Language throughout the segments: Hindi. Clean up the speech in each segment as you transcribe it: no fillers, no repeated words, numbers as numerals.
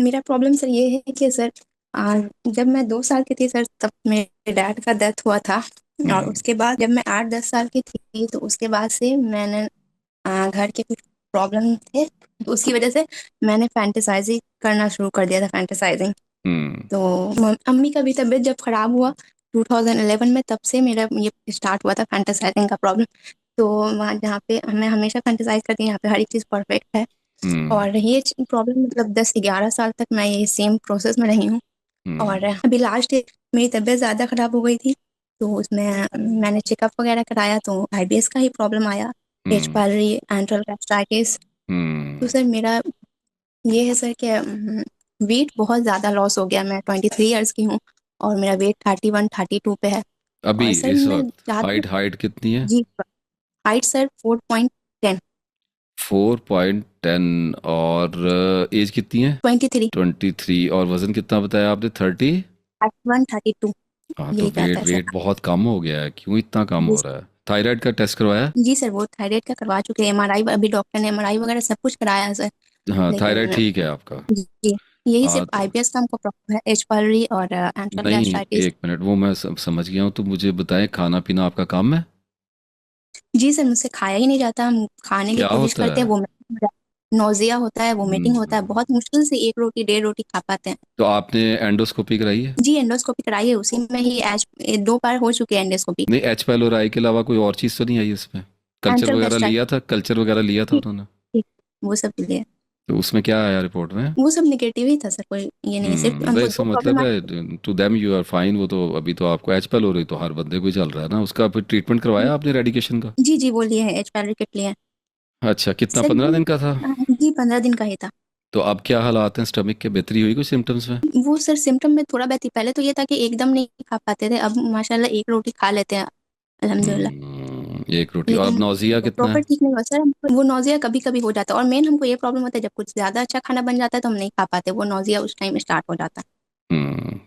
मेरा प्रॉब्लम सर ये है कि सर आ, जब मैं 2 साल की थी सर तब मेरे डैड का डेथ हुआ था। और हम्म। उसके बाद जब मैं 8-10 साल की थी तो उसके बाद से मैंने घर के कुछ प्रॉब्लम थे तो उसकी वजह से मैंने फैंटेसाइजिंग करना शुरू कर दिया था, फैंटेसाइजिंग। हम्म। तो अम्मी का भी तबीयत जब खराब हुआ 2011 में, तब से मेरा ये स्टार्ट हुआ था फैंटेसाइजिंग का प्रॉब्लम। तो वहाँ जहाँ पे मैं हमेशा फैंटेसाइज करती हूँ, यहाँ पे हर एक चीज़ परफेक्ट है। हम्म। और ये प्रॉब्लम मतलब 10-11 साल तक मैं ये सेम प्रोसेस में रही हूँ। और हम्म। अभी लास्ट मेरी तबीयत ज़्यादा खराब हो गई थी तो उसमें मैंने चेकअप वगैरह कराया तो आईबीएस का ही प्रॉब्लम आया, एच हम्म। Pylori enteral gastritis. तो हम्म। सर मेरा ये है सर कि वेट बहुत ज़्यादा लॉस हो गया। मैं 23 ईयर्स की हूँ और मेरा वेट 31-32 पे है। अभी और सर इस मैं वक्त ज़्यादा हाइट हाइट कितनी है? जी, हाइट सर 4.10। 4.10। और एज कितनी है? 23। 23। और वजन कितना बताया आपने? 30। 31-32 हाँ, तो यही रहता वेट है वेट सर। बहुत कम हो गया है, क्यों इतना कम जी हो रहा है? थायराइड का टेस्ट करवाया? जी सर, वो थायराइड का करवा चुके हैं, एमआरआई अभी डॉक्टर ने एमआरआई वगैरह सब कुछ कराया है सर। हाँ, थायराइड लेकिन ठीक है आपका। जी, यही हाँ सिर्फ तो आईबीएस का हमको प्रॉब्लम है, एच पायलरी और एंट्रल नहीं, गैस्ट्राइटिस। एक मिनट, वो मैं समझ गया हूँ। तो मुझे बताएं, खाना पीना आपका काम है? जी सर, मुझसे खाया ही नहीं जाता, हम खाने की क्या कोशिश होता करते हैं, है? वो नोजिया होता है, वोमिटिंग होता है, हम्म, बहुत मुश्किल से एक रोटी 1.5 रोटी खा पाते हैं। तो आपने एंडोस्कोपी कराई है? जी एंडोस्कोपी कराई है, उसी में ही एच 2 बार हो चुकी है एंडोस्कोपी। नहीं, एच पाइलोराई के अलावा कोई और चीज़ तो नहीं आई इसमें? कल्चर एंट्रल वगैरह लिया गैस्ट्राइटिस था? कल्चर वगैरह लिया था उन्होंने? वो सब लिए। तो उसमें क्या आया रिपोर्ट में? वो सब निगेटिव ही था सर, कोई ये नहीं, सिर्फ नहीं, हमको इसका दो मतलब प्रॉब्लम है to them you are fine. वो तो अभी तो आपको एच पाइलोरी तो हर बंदे को ही चल रहा है ना। उसका फिर ट्रीटमेंट करवाया आपने रेडिकेशन का? जी जी, वो लिए हैं, एच पायलरी किट लिए हैं अच्छा, कितना? सर। 15 दिन का था? जी 15 दिन का ही था। तो अब क्या हालात हैं स्टमक के? बेहतरी हुई कुछ सिम्टम्स में? वो सर सिम्टम में थोड़ा बेहतर, पहले तो ये था कि एकदम नहीं खा पाते थे, अब माशाल्लाह एक रोटी खा लेते हैं अल्हम्दुलिल्लाह। एक रोटी। और अब लेकिन नौजिया कितना प्रॉपर है? ठीक नहीं हुआ सर, वो नौजिया कभी कभी हो जाता है और मेन हमको ये प्रॉब्लम होता है जब कुछ ज्यादा अच्छा खाना बन जाता है तो हम नहीं खा पाते, वो नौजिया उस टाइम स्टार्ट हो जाता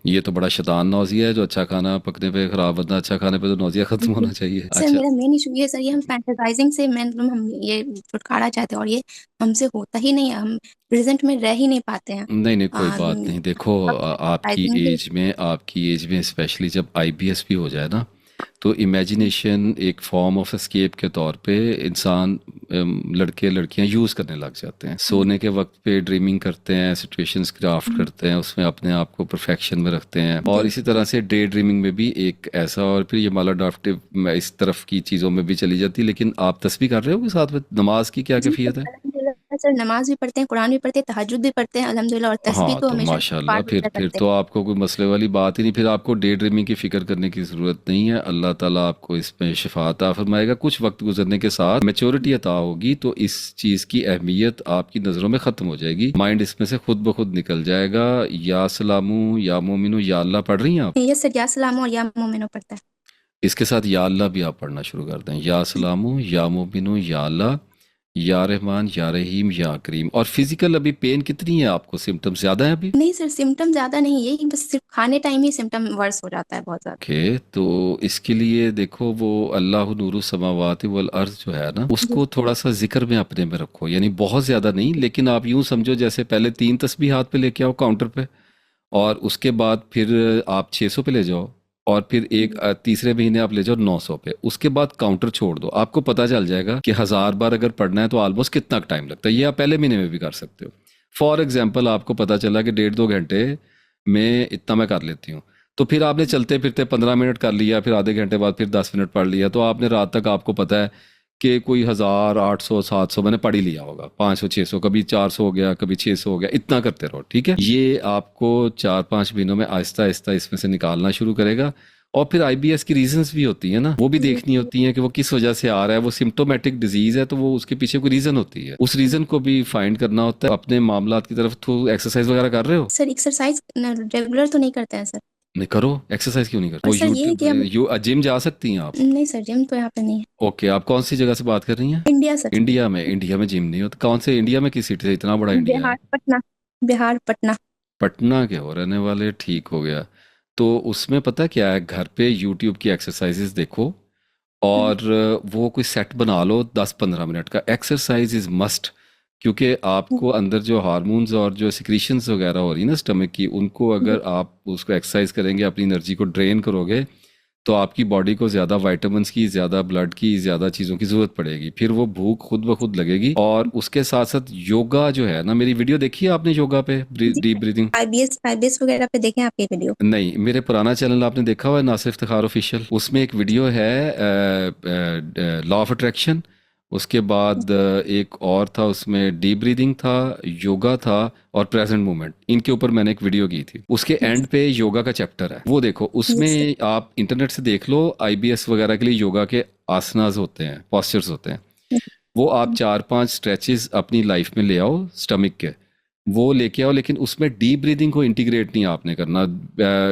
ये तो बड़ा शैतान नौजिया है, जो अच्छा खाना पकने पे खराब बनता है, अच्छा खाने पे तो नौजिया खत्म है। होना चाहिए। सर अच्छा। मेरा मेन इशू ये है सर, ये हम फैंटेसाइजिंग से मैं हम ये छुटकारा चाहते हैं और ये हमसे होता ही नहीं है, हम प्रेजेंट में रह ही नहीं पाते हैं। नहीं नहीं, कोई बात नहीं। देखो, सब आपकी फैंटेसाइजिंग एज में, स्पेशली जब आईबीएस भी हो जाए ना, तो इमेजिनेशन एक फॉर्म ऑफ एस्केप के तौर पे इंसान, लड़के लड़कियां यूज़ करने लग जाते हैं। सोने के वक्त पे ड्रीमिंग करते हैं, सिचुएशंस क्राफ्ट करते हैं, उसमें अपने आप को परफेक्शन में रखते हैं। और जी इसी तरह से डे ड्रीमिंग में भी एक ऐसा, और फिर ये मालाडाप्टिव इस तरफ की चीज़ों में भी चली जाती है। लेकिन आप तस्बीह कर रहे हो कि साथ में नमाज की क्या जी सर, कैफियत है? अल्हम्दुलिल्लाह सर, नमाज भी पढ़ते हैं, कुरान भी पढ़ते हैं, तहज्जुद भी पढ़ते हैं अल्हम्दुलिल्लाह, और तस्बीह हाँ, तो तो हमेशा माशाल्लाह, पाठ फिर वगैरह फिर करते तो आपको कोई मसले वाली बात ही नहीं। फिर आपको डे ड्रीमिंग की फ़िक्र करने की ज़रूरत नहीं है। अल्लाह ताला आपको इसमें शिफा अता फरमाएगा। कुछ वक्त गुजरने के साथ मैच्योरिटी अता होगी, तो इस चीज़ की अहमियत आपकी नज़रों में ख़त्म हो जाएगी। माइंड इसमें से खुद ब खुद निकल जाएगा। या सलामू या मोमिनू या अल्लाह पढ़ रही हैं आप? हैं। यस सर, या सलाम और या मोमिनो पढ़ता है। इसके साथ या अल्लाह भी आप पढ़ना शुरू कर दें। या सलामू या मोमिनू या अल्लाह, या रहमान या रहीम या करीम। और फिजिकल अभी पेन कितनी है आपको? सिम्टम्स ज़्यादा है अभी? नहीं सर, सिम्टम ज्यादा नहीं, यही बस सिर्फ खाने टाइम ही सिम्टम वर्स हो जाता है बहुत ज्यादा। ओके, तो इसके लिए देखो, वो अल्लाह नूरु समावाति वल अर्ज जो है ना, जी उसको थोड़ा सा जिक्र में अपने में रखो। यानी बहुत ज्यादा नहीं, लेकिन आप यूं समझो जैसे पहले 3 तस्बीह हाथ पे लेके आओ काउंटर पे, और उसके बाद फिर आप 600 पे ले जाओ, और फिर एक जी तीसरे महीने आप ले जाओ 900 पे। उसके बाद काउंटर छोड़ दो, आपको पता चल जाएगा कि 1000 बार अगर पढ़ना है तो ऑलमोस्ट कितना टाइम लगता है। ये आप पहले महीने में भी कर सकते हो। फॉर एग्जाम्पल, आपको पता चला कि 1.5-2 घंटे में इतना मैं कर लेती हूँ, तो फिर आपने चलते फिरते 15 मिनट कर लिया, फिर आधे घंटे बाद फिर 10 मिनट पढ़ लिया, तो आपने रात तक, आपको पता है कि कोई 1800-700 मैंने पढ़ ही लिया होगा। 500-600, कभी 400 हो गया, कभी 600 हो गया। इतना करते रहो, ठीक है? ये आपको 4-5 महीनों में आहिस्ता आहिस्ता इसमें से निकालना शुरू करेगा। और फिर आईबीएस की रीजंस भी होती है ना, वो भी जी देखनी होती है कि वो किस वजह से आ रहा है। वो सिम्टोमेटिक डिजीज है, तो वो उसके पीछे कोई रीजन होती है, उस रीजन को भी फाइंड करना होता है। अपने मामलात की तरफ तो एक्सरसाइज वगैरह कर रहे हो? सर, एक्सरसाइज रेगुलर तो नहीं करते हैं सर। नहीं करो, एक्सरसाइज क्यों नहीं करते? और वो सर ये है यूट्यूब, कि हम, जिम जा सकती हैं आप? नहीं सर, जिम तो यहाँ पे नहीं है। ओके, आप कौन सी जगह से बात कर रही हैं? India sir. इंडिया में जिम नहीं होता? कौन से इंडिया में? किस सिटी से? इतना बड़ा इंडिया है। बिहार पटना। बिहार पटना। पटना के हो रहने वाले? ठीक हो गया। तो उसमें पता क्या है, घर पे यूट्यूब की एक्सरसाइजेस देखो, और वो कोई सेट बना लो 10-15 मिनट का। Exercise is must. क्योंकि आपको अंदर जो हार्मोन्स और जो सिक्रीशंस वगैरह हो रही है ना स्टमक की, उनको अगर आप उसको एक्सरसाइज करेंगे, अपनी एनर्जी को ड्रेन करोगे, तो आपकी बॉडी को ज़्यादा वाइटामिन्स की, ज़्यादा ब्लड की, ज़्यादा चीज़ों की ज़रूरत पड़ेगी, फिर वो भूख खुद ब खुद लगेगी। और उसके साथ साथ योगा जो है ना, मेरी वीडियो देखी है आपने योगा पे, डीप ब्रीदिंग? आईबीएस वगैरह पे देखें आपकी वीडियो? नहीं, मेरे पुराना चैनल आपने देखा हुआ है, नासिर इफ्तिखार ऑफिशियल, उसमें एक वीडियो है लॉ ऑफ अट्रैक्शन। उसके बाद एक और था, उसमें डीप ब्रीदिंग था, योगा था, और प्रेजेंट मोमेंट, इनके ऊपर मैंने एक वीडियो की थी। उसके एंड पे योगा का चैप्टर है, वो देखो। उसमें आप इंटरनेट से देख लो, आईबीएस वगैरह के लिए योगा के आसनास होते हैं, पॉस्चर्स होते हैं। वो आप 4-5 स्ट्रेचेस अपनी लाइफ में ले आओ, स्टमक के, वो लेके आओ, लेकिन उसमें डीप ब्रीदिंग को इंटीग्रेट नहीं आपने करना।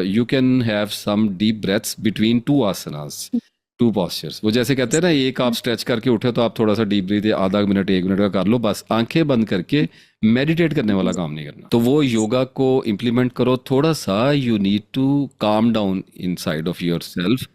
You can have some deep breaths between two आसनास, टू पॉस्चर्स। वो जैसे कहते हैं ना, एक आप स्ट्रेच करके उठे तो आप थोड़ा सा डीप ब्रीथ आधा मिनट 1 मिनट का कर लो, बस आंखें बंद करके मेडिटेट करने वाला काम नहीं करना। तो वो योगा को इम्प्लीमेंट करो थोड़ा सा। You need to calm down inside of yourself.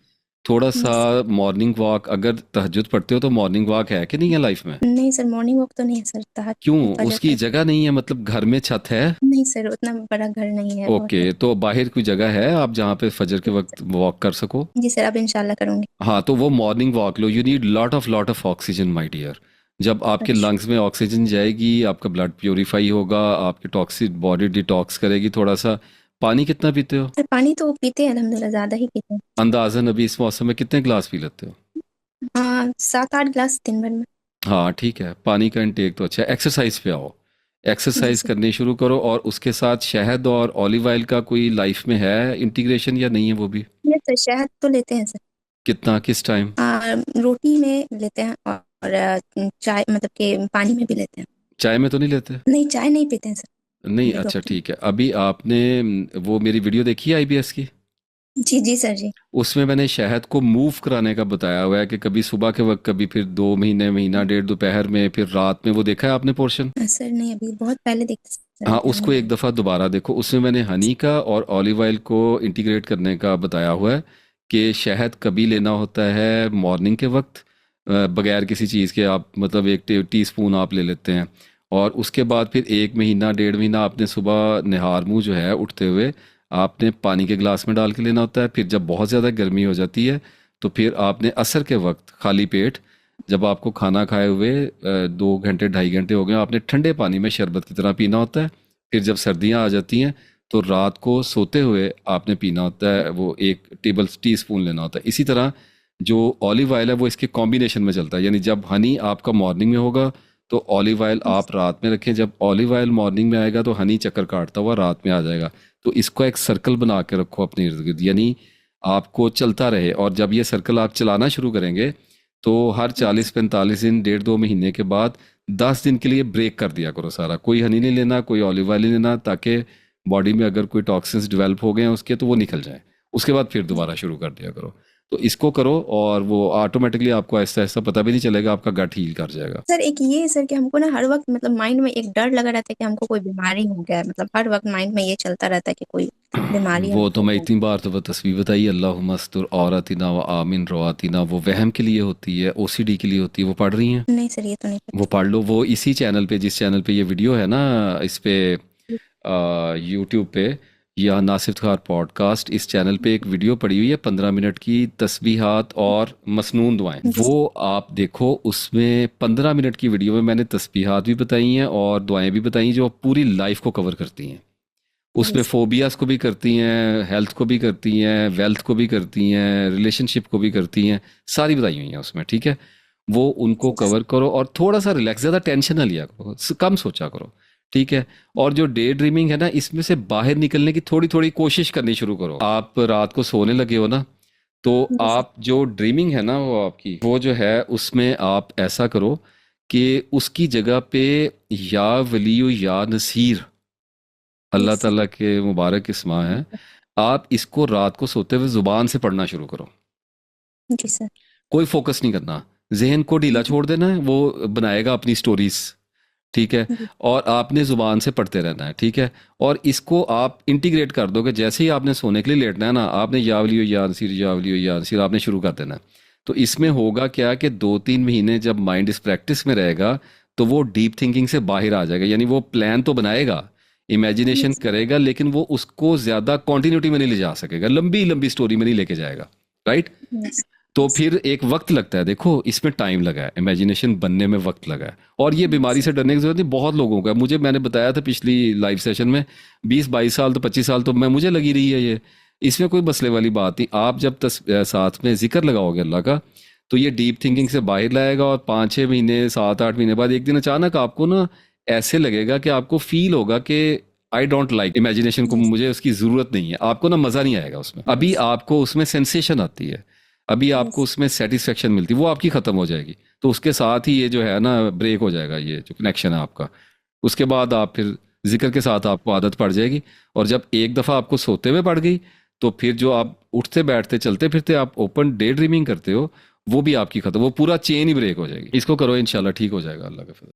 थोड़ा सा मॉर्निंग वॉक, अगर तहज्जुद पढ़ते हो तो मॉर्निंग वॉक है कि नहीं है लाइफ में? नहीं सर, मॉर्निंग वॉक तो नहीं है सर, क्यों? फजर उसकी का। जगह नहीं है? मतलब घर में छत है? नहीं सर, उतना बड़ा घर नहीं है, बहुत ओके, है। तो बाहर कोई जगह है आप जहाँ पे फजर के वक्त वॉक कर सको? जी सर, अब इंशाल्लाह करूंगी। हाँ, तो वो मॉर्निंग वॉक लो। You need lot of oxygen my dear. जब आपके अच्छा लंग्स में ऑक्सीजन जाएगी, आपका ब्लड प्योरीफाई होगा, आपकी टॉक्सिक बॉडी डिटॉक्स करेगी थोड़ा सा। पानी कितना पीते हो सर, पानी तो पीते हैं अल्हम्दुलिल्लाह, ज़्यादा ही पीते हैं। अंदाजन? अभी इस मौसम में कितने गिलास पी लेते हो? हाँ, 7-8 गिलास दिन भर में। हाँ ठीक है, पानी का इंटेक तो अच्छा है। एक्सरसाइज पे आओ, जी एक्सरसाइज सर। करनी शुरू करो, और उसके साथ शहद और ऑलिव ऑयल का कोई लाइफ में है इंटीग्रेशन या नहीं है वो भी? ये सर, शहद तो लेते हैं सर। कितना, किस टाइम? रोटी में लेते हैं, और चाय मतलब कि पानी में भी लेते हैं। चाय में तो नहीं लेते? नहीं, चाय नहीं पीते हैं सर, नहीं, मेरे अच्छा डॉक्टर। ठीक है। अभी आपने वो मेरी वीडियो देखी है आईबीएस की? जी जी सर जी। उसमें मैंने शहद को मूव कराने का बताया हुआ है, कि कभी सुबह के वक्त, कभी फिर 2 महीने, महीना डेढ़ दोपहर में, फिर रात में। वो देखा है आपने पोर्शन? सर नहीं, अभी बहुत पहले देखते सर, हाँ, अभी ध्यान उसको नहीं एक है। दफ़ा दोबारा देखो। उसमें मैंने हनी का और ऑलिव ऑयल को इंटीग्रेट करने का बताया हुआ है, कि शहद कभी लेना होता है मॉर्निंग के वक्त, बगैर किसी चीज़ के। आप मतलब एक टी स्पून आप ले लेते हैं, और उसके बाद फिर 1 महीना 1.5 महीना आपने सुबह निहार मुँह जो है उठते हुए आपने पानी के गिलास में डाल के लेना होता है। फिर जब बहुत ज़्यादा गर्मी हो जाती है, तो फिर आपने असर के वक्त खाली पेट, जब आपको खाना खाए हुए 2 घंटे 2.5 घंटे हो गए, आपने ठंडे पानी में शरबत की तरह पीना होता है। फिर जब सर्दियाँ आ जाती हैं, तो रात को सोते हुए आपने पीना होता है, वो 1 टी स्पून लेना होता है। इसी तरह जो ऑलिव ऑयल है वो इसके कॉम्बिनेशन में चलता है, यानी जब हनी आपका मॉर्निंग में होगा, तो ऑलिव ऑयल आप रात में रखें। जब ऑलिव ऑयल मॉर्निंग में आएगा, तो हनी चक्कर काटता हुआ रात में आ जाएगा। तो इसको एक सर्कल बना के रखो अपने इर्द गिर्द, यानी आपको चलता रहे। और जब ये सर्कल आप चलाना शुरू करेंगे, तो हर 40-45 दिन, 1.5-2 महीने के बाद 10 दिन के लिए ब्रेक कर दिया करो सारा। कोई हनी नहीं लेना, कोई ऑलिव ऑयल नहीं लेना, ताकि बॉडी में अगर कोई टॉक्सिन्स डेवलप हो गए हैं उसके, तो वो निकल जाए। उसके बाद फिर दोबारा शुरू कर दिया करो। तो इसको करो, और वो ऑटोमेटिकली आपको ऐसा ऐसा पता भी नहीं चलेगा, आपका गट हील कर जाएगा। सर एक ये है सर कि हमको ना हर वक्त मतलब माइंड में एक डर लगा रहता है कि हमको कोई बीमारी हो गया है, मतलब हर वक्त माइंड में ये चलता रहता है कि कोई बीमारी वो तो हमको मैं हो इतनी बार तो वो तस्वीर बताई, अल्लाह मस्तुर औरतिना व आमिन रवातिना, वो वहम के लिए होती है, ओसीडी के लिए होती है। वो पढ़ रही हैं? गई। नहीं सर, ये तो नहीं वो पता। पढ़ लो। वो इसी चैनल पे, जिस चैनल पे ये वीडियो है ना, इस पे यूट्यूब पे, या नासिर खार पॉडकास्ट, इस चैनल पे एक वीडियो पड़ी हुई है 15 मिनट की, तस्बीहात और मसनून दुआएं। जी वो आप देखो। उसमें 15 मिनट की वीडियो में मैंने तस्बीहात भी बताई हैं और दुआएं भी बताई, जो पूरी लाइफ को कवर करती हैं। जी उसमें सर। फोबियाज को भी करती हैं, हेल्थ को भी करती हैं, वेल्थ को भी करती हैं, रिलेशनशिप को भी करती हैं, सारी बताई हुई हैं उसमें, ठीक है? वो उनको जी सर। कवर करो, और थोड़ा सा रिलैक्स, ज़्यादा टेंशन ना लिया करो, कम सोचा करो, ठीक है? और जो डे ड्रीमिंग है ना, इसमें से बाहर निकलने की थोड़ी थोड़ी कोशिश करनी शुरू करो। आप रात को सोने लगे हो ना, तो जी सर। आप जो ड्रीमिंग है ना, वो आपकी, वो जो है उसमें आप ऐसा करो कि उसकी जगह पे या वलीयो या नसीर, जी अल्लाह सर। ताला के मुबारक इस्मा है, आप इसको रात को सोते हुए ज़ुबान से पढ़ना शुरू करो। जी सर। कोई फोकस नहीं करना, जहन को ढीला छोड़ देना है, वो बनाएगा अपनी स्टोरीज, ठीक है? जी और आपने ज़ुबान से पढ़ते रहना है, ठीक है? और इसको आप इंटीग्रेट कर दो कि जैसे ही आपने सोने के लिए लेटना है ना, आपने यावलियो यानसीर, यावलियो यानसीर आपने शुरू कर देना है। तो इसमें होगा क्या कि 2-3 महीने जब माइंड इस प्रैक्टिस में रहेगा, तो वो डीप थिंकिंग से बाहर आ जाएगा। यानी वो प्लान तो बनाएगा, इमेजिनेशन yes, करेगा, लेकिन वो उसको ज़्यादा कॉन्टिन्यूटी में नहीं ले जा सकेगा, लंबी लंबी स्टोरी में नहीं लेके जाएगा। राइट। yes, तो yes, फिर एक वक्त लगता है, देखो इसमें टाइम लगा है, इमेजिनेशन बनने में वक्त लगा है। और ये बीमारी yes, से डरने की जरूरत नहीं, बहुत लोगों का, मुझे मैंने बताया था पिछली लाइव सेशन में, 20-22 साल तो 25 साल तो मैं मुझे लगी रही है ये। इसमें कोई मसले वाली बात नहीं। आप जब साथ में जिक्र लगाओगे अल्लाह का, तो ये डीप थिंकिंग से बाहर लाएगा। और 5-6 महीने 7-8 महीने बाद एक दिन अचानक आपको ना ऐसे लगेगा कि आपको फील होगा कि आई डोंट लाइक इमेजिनेशन को, yes, मुझे उसकी ज़रूरत नहीं है। आपको ना मज़ा नहीं आएगा उसमें। अभी yes, आपको उसमें सेंसेशन आती है, अभी आपको yes, उसमें सेटिस्फेक्शन मिलती है, वो आपकी ख़त्म हो जाएगी। तो उसके साथ ही ये जो है ना ब्रेक हो जाएगा, ये जो कनेक्शन है आपका। उसके बाद आप फिर जिक्र के साथ आपको आदत पड़ जाएगी। और जब एक दफ़ा आपको सोते हुए पड़ गई, तो फिर जो आप उठते बैठते चलते फिरते आप ओपन डे ड्रीमिंग करते हो, वो भी आपकी खत्म, वो पूरा चेन ही ब्रेक हो जाएगी। इसको करो, इंशाल्लाह ठीक हो जाएगा, अल्लाह का फजल।